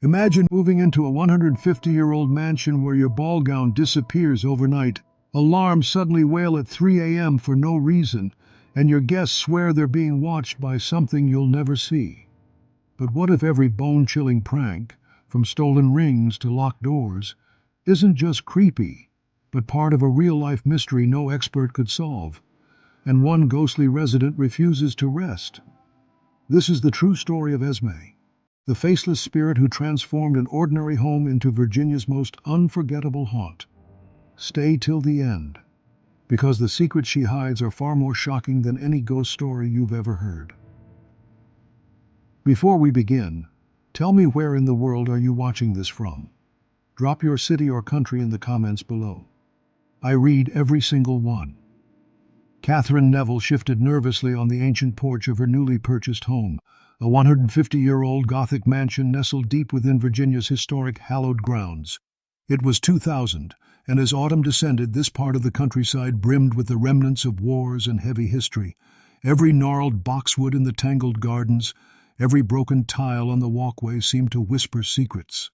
Imagine moving into a 150-year-old mansion where your ball gown disappears overnight, alarms suddenly wail at 3 a.m. for no reason, and your guests swear they're being watched by something you'll never see. But what if every bone-chilling prank, from stolen rings to locked doors, isn't just creepy, but part of a real-life mystery no expert could solve, and one ghostly resident refuses to rest? This is the true story of Esmé, the faceless spirit who transformed an ordinary home into Virginia's most unforgettable haunt. Stay till the end, because the secrets she hides are far more shocking than any ghost story you've ever heard. Before we begin, tell me, where in the world are you watching this from? Drop your city or country in the comments below. I read every single one. Catherine Neville shifted nervously on the ancient porch of her newly purchased home, a 150-year-old Gothic mansion nestled deep within Virginia's historic hallowed grounds. It was 2000, and as autumn descended, this part of the countryside brimmed with the remnants of wars and heavy history. Every gnarled boxwood in the tangled gardens, every broken tile on the walkway seemed to whisper secrets.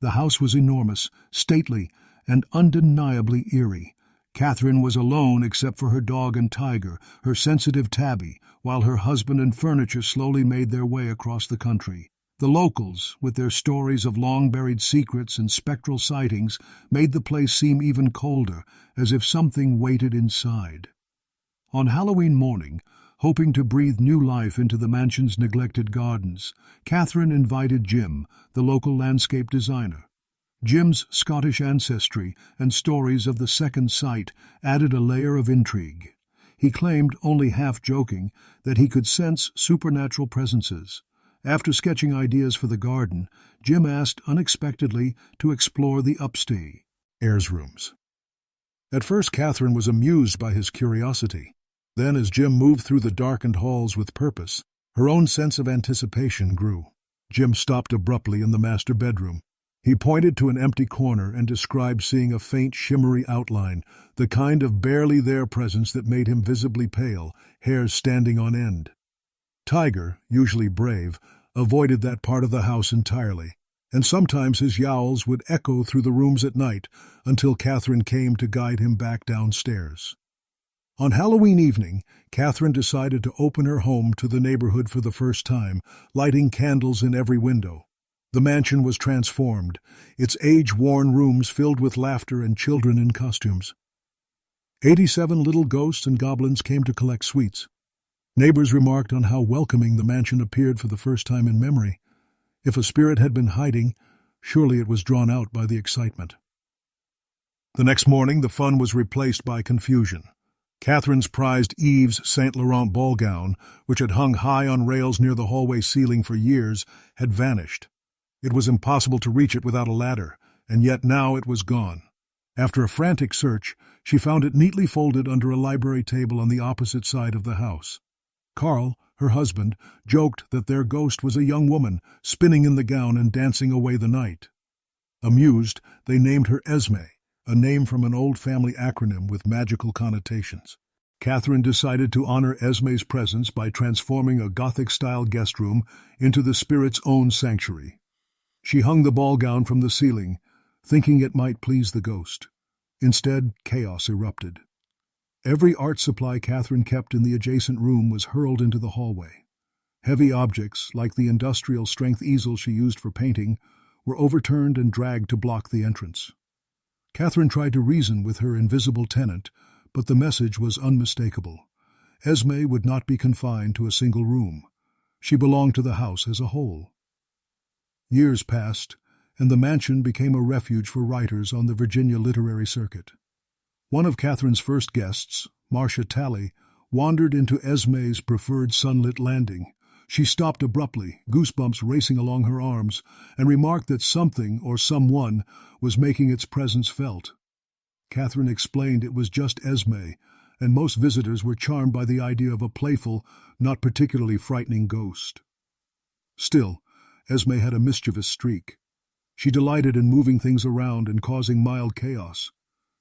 The house was enormous, stately, and undeniably eerie. Catherine was alone except for her dog and Tiger, her sensitive Tabby, while her husband and furniture slowly made their way across the country. The locals, with their stories of long-buried secrets and spectral sightings, made the place seem even colder, as if something waited inside. On Halloween morning, hoping to breathe new life into the mansion's neglected gardens, Catherine invited Jim, the local landscape designer. Jim's Scottish ancestry and stories of the second sight added a layer of intrigue. He claimed, only half joking, that he could sense supernatural presences. After sketching ideas for the garden, Jim asked unexpectedly to explore the upstairs rooms. At first, Catherine was amused by his curiosity. Then, as Jim moved through the darkened halls with purpose, her own sense of anticipation grew. Jim stopped abruptly in the master bedroom. He pointed to an empty corner and described seeing a faint, shimmery outline, the kind of barely-there presence that made him visibly pale, hairs standing on end. Tiger, usually brave, avoided that part of the house entirely, and sometimes his yowls would echo through the rooms at night until Catherine came to guide him back downstairs. On Halloween evening, Catherine decided to open her home to the neighborhood for the first time, lighting candles in every window. The mansion was transformed, its age-worn rooms filled with laughter and children in costumes. 87 little ghosts and goblins came to collect sweets. Neighbors remarked on how welcoming the mansion appeared for the first time in memory. If a spirit had been hiding, surely it was drawn out by the excitement. The next morning, the fun was replaced by confusion. Catherine's prized Yves Saint Laurent ball gown, which had hung high on rails near the hallway ceiling for years, had vanished. It was impossible to reach it without a ladder, and yet now it was gone. After a frantic search, she found it neatly folded under a library table on the opposite side of the house. Carl, her husband, joked that their ghost was a young woman, spinning in the gown and dancing away the night. Amused, they named her Esmé, a name from an old family acronym with magical connotations. Catherine decided to honor Esmé's presence by transforming a Gothic-style guest room into the spirit's own sanctuary. She hung the ball gown from the ceiling, thinking it might please the ghost. Instead, chaos erupted. Every art supply Catherine kept in the adjacent room was hurled into the hallway. Heavy objects, like the industrial-strength easel she used for painting, were overturned and dragged to block the entrance. Catherine tried to reason with her invisible tenant, but the message was unmistakable. Esmé would not be confined to a single room. She belonged to the house as a whole. Years passed, and the mansion became a refuge for writers on the Virginia literary circuit. One of Catherine's first guests, Marcia Talley, wandered into Esmé's preferred sunlit landing. She stopped abruptly, goosebumps racing along her arms, and remarked that something or someone was making its presence felt. Catherine explained it was just Esmé, and most visitors were charmed by the idea of a playful, not particularly frightening ghost. Still, Esmé had a mischievous streak. She delighted in moving things around and causing mild chaos.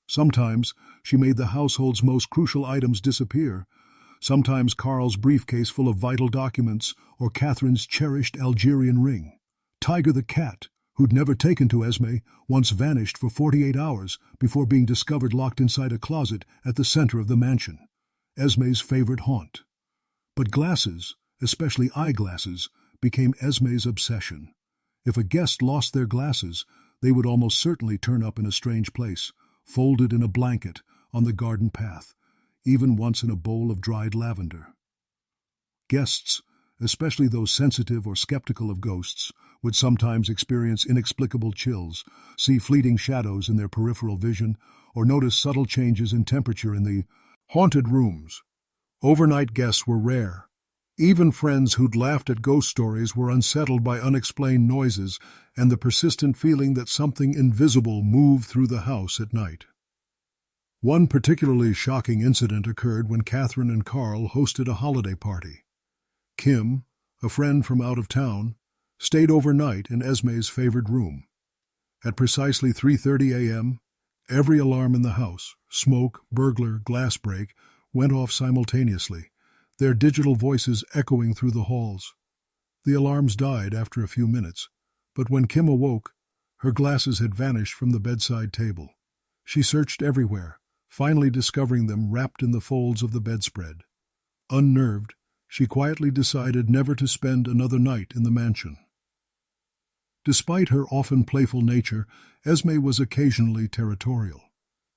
Sometimes she made the household's most crucial items disappear. Sometimes Carl's briefcase full of vital documents or Catherine's cherished Algerian ring. Tiger the cat, who'd never taken to Esmé, once vanished for 48 hours before being discovered locked inside a closet at the center of the mansion, Esmé's favorite haunt. But glasses, especially eyeglasses, became Esmé's obsession. If a guest lost their glasses, they would almost certainly turn up in a strange place, folded in a blanket on the garden path, even once in a bowl of dried lavender. Guests, especially those sensitive or skeptical of ghosts, would sometimes experience inexplicable chills, see fleeting shadows in their peripheral vision, or notice subtle changes in temperature in the haunted rooms. Overnight guests were rare. Even friends who'd laughed at ghost stories were unsettled by unexplained noises and the persistent feeling that something invisible moved through the house at night. One particularly shocking incident occurred when Catherine and Carl hosted a holiday party. Kim, a friend from out of town, stayed overnight in Esmé's favored room. At precisely 3:30 a.m., every alarm in the house, smoke, burglar, glass break, went off simultaneously, their digital voices echoing through the halls. The alarms died after a few minutes, but when Kim awoke, her glasses had vanished from the bedside table. She searched everywhere, finally discovering them wrapped in the folds of the bedspread. Unnerved, she quietly decided never to spend another night in the mansion. Despite her often playful nature, Esmé was occasionally territorial.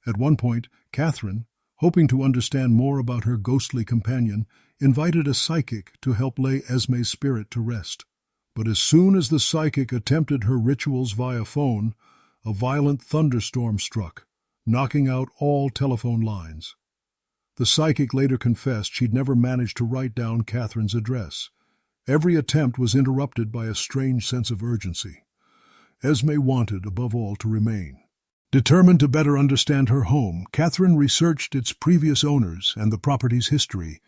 At one point, Catherine, hoping to understand more about her ghostly companion, invited a psychic to help lay Esmé's spirit to rest. But as soon as the psychic attempted her rituals via phone, a violent thunderstorm struck, knocking out all telephone lines. The psychic later confessed she'd never managed to write down Catherine's address. Every attempt was interrupted by a strange sense of urgency. Esmé wanted, above all, to remain. Determined to better understand her home, Catherine researched its previous owners and the property's history.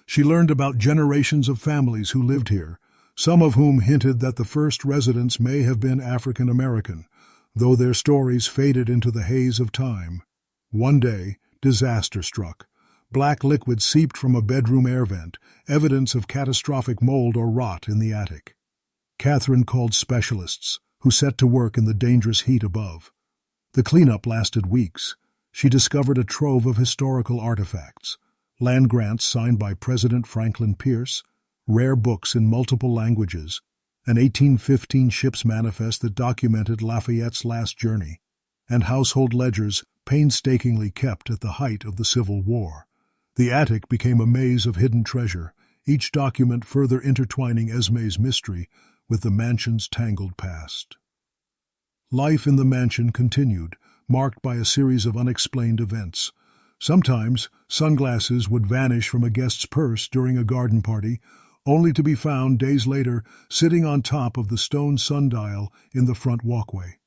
She learned about generations of families who lived here, some of whom hinted that the first residents may have been African American, though their stories faded into the haze of time. One day, disaster struck. Black liquid seeped from a bedroom air vent, evidence of catastrophic mold or rot in the attic. Catherine called specialists, who set to work in the dangerous heat above. The cleanup lasted weeks. She discovered a trove of historical artifacts, land grants signed by President Franklin Pierce, rare books in multiple languages, an 1815 ship's manifest that documented Lafayette's last journey, and household ledgers painstakingly kept at the height of the Civil War. The attic became a maze of hidden treasure, each document further intertwining Esmé's mystery with the mansion's tangled past. Life in the mansion continued, marked by a series of unexplained events. Sometimes, sunglasses would vanish from a guest's purse during a garden party, only to be found days later sitting on top of the stone sundial in the front walkway.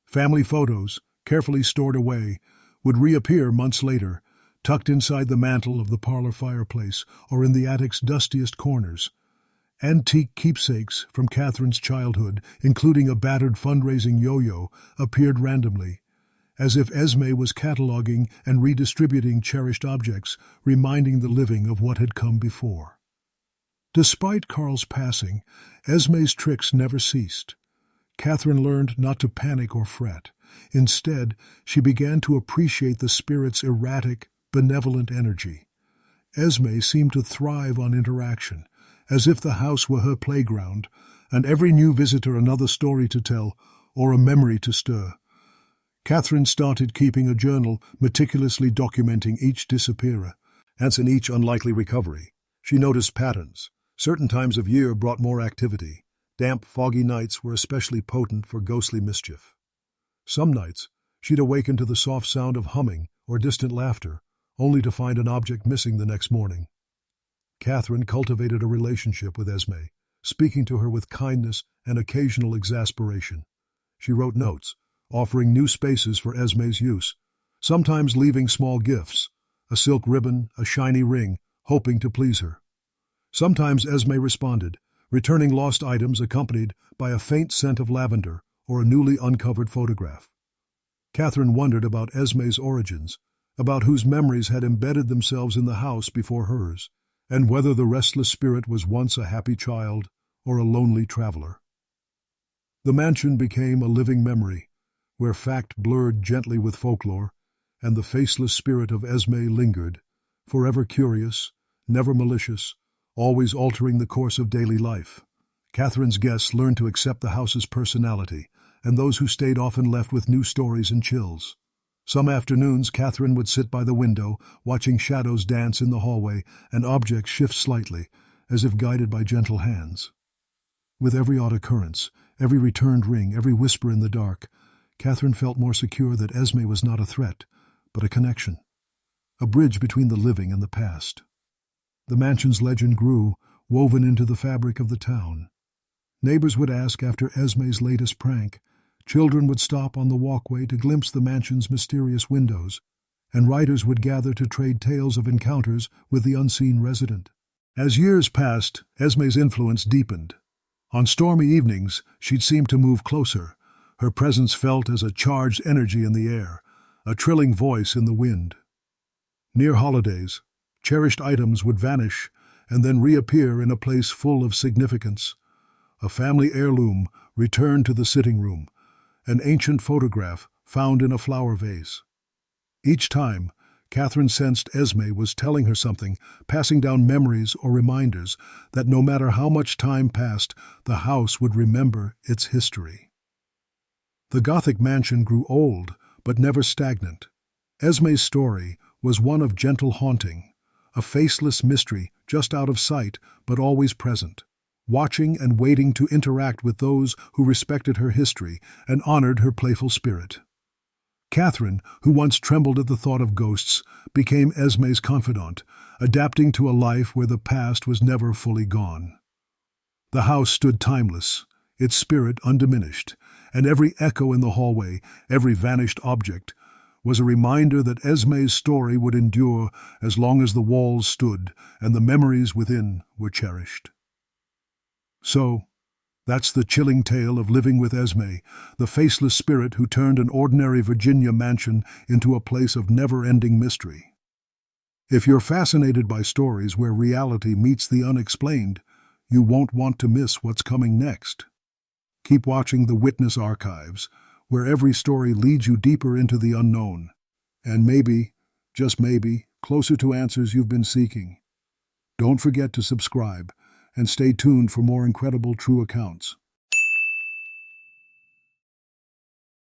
Family photos, carefully stored away, would reappear months later, tucked inside the mantel of the parlor fireplace or in the attic's dustiest corners. Antique keepsakes from Catherine's childhood, including a battered fundraising yo-yo, appeared randomly, as if Esmé was cataloging and redistributing cherished objects, reminding the living of what had come before. Despite Carl's passing, Esmé's tricks never ceased. Catherine learned not to panic or fret. Instead, she began to appreciate the spirit's erratic, benevolent energy. Esmé seemed to thrive on interaction, as if the house were her playground, and every new visitor another story to tell or a memory to stir. Catherine started keeping a journal, meticulously documenting each disappearer, and in each unlikely recovery. She noticed patterns. Certain times of year brought more activity. Damp, foggy nights were especially potent for ghostly mischief. Some nights, she'd awaken to the soft sound of humming or distant laughter, only to find an object missing the next morning. Catherine cultivated a relationship with Esmé, speaking to her with kindness and occasional exasperation. She wrote notes, offering new spaces for Esmé's use, sometimes leaving small gifts, a silk ribbon, a shiny ring, hoping to please her. Sometimes Esmé responded, returning lost items accompanied by a faint scent of lavender or a newly uncovered photograph. Catherine wondered about Esmé's origins, about whose memories had embedded themselves in the house before hers, and whether the restless spirit was once a happy child or a lonely traveler. The mansion became a living memory, where fact blurred gently with folklore, and the faceless spirit of Esmé lingered, forever curious, never malicious, always altering the course of daily life. Catherine's guests learned to accept the house's personality, and those who stayed often left with new stories and chills. Some afternoons, Catherine would sit by the window, watching shadows dance in the hallway and objects shift slightly, as if guided by gentle hands. With every odd occurrence, every returned ring, every whisper in the dark, Catherine felt more secure that Esmé was not a threat, but a connection, a bridge between the living and the past. The mansion's legend grew, woven into the fabric of the town. Neighbors would ask after Esmé's latest prank, children would stop on the walkway to glimpse the mansion's mysterious windows, and writers would gather to trade tales of encounters with the unseen resident. As years passed, Esmé's influence deepened. On stormy evenings, she'd seem to move closer, her presence felt as a charged energy in the air, a trilling voice in the wind. Near holidays, cherished items would vanish and then reappear in a place full of significance. A family heirloom returned to the sitting room, an ancient photograph found in a flower vase. Each time, Catherine sensed Esmé was telling her something, passing down memories or reminders that no matter how much time passed, the house would remember its history. The Gothic mansion grew old, but never stagnant. Esmé's story was one of gentle haunting, a faceless mystery just out of sight but always present, watching and waiting to interact with those who respected her history and honored her playful spirit. Catherine, who once trembled at the thought of ghosts, became Esmé's confidant, adapting to a life where the past was never fully gone. The house stood timeless, its spirit undiminished, and every echo in the hallway, every vanished object, was a reminder that Esmé's story would endure as long as the walls stood and the memories within were cherished. So, that's the chilling tale of living with Esmé, the faceless spirit who turned an ordinary Virginia mansion into a place of never-ending mystery. If you're fascinated by stories where reality meets the unexplained, you won't want to miss what's coming next. Keep watching the Witness Archives, where every story leads you deeper into the unknown, and maybe, just maybe, closer to answers you've been seeking. Don't forget to subscribe, and stay tuned for more incredible true accounts.